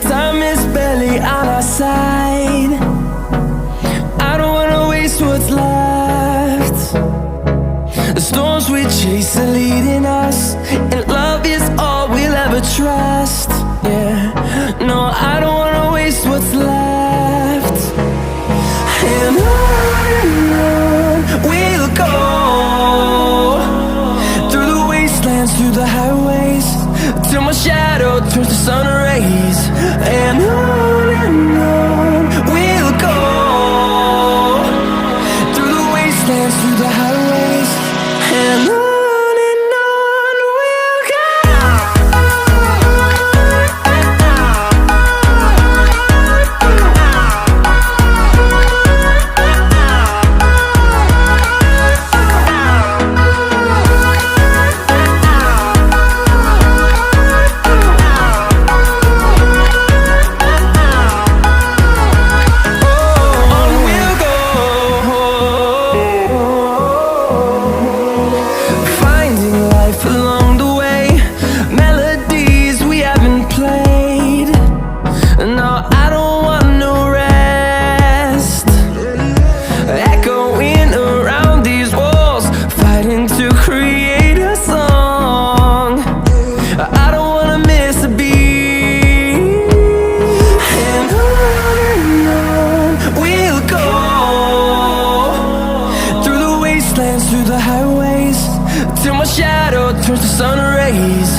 Time is barely on our side. I don't wanna waste what's left. The storms we chase are leading us, and love is all we'll ever trust. Yeah, no, I don't wanna waste what's left. And on we'll go, through the wastelands, through the highways, till my shadow turns to sun rays. And on we'll go, through the wastelands, through the highways, and on we'll go. Through the highways, till my shadow turns to sun rays.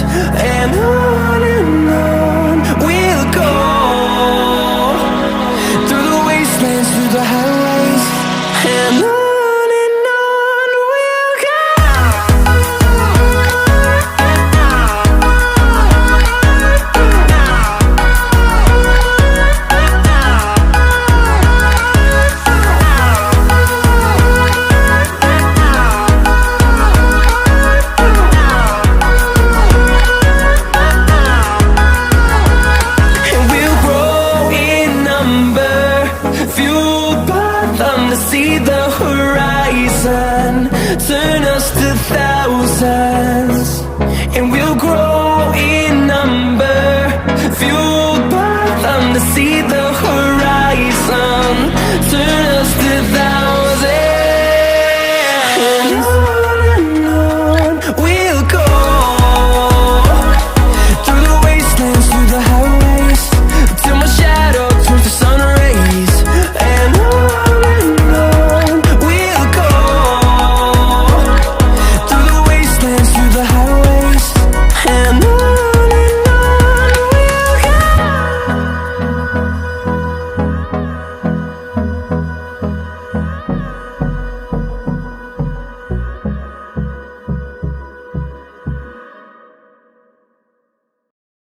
And on we'll go, through the wastelands, through the highways, and on we'll go. To see the horizon turn us to thousands, and we'll grow in number, fueled by them to see the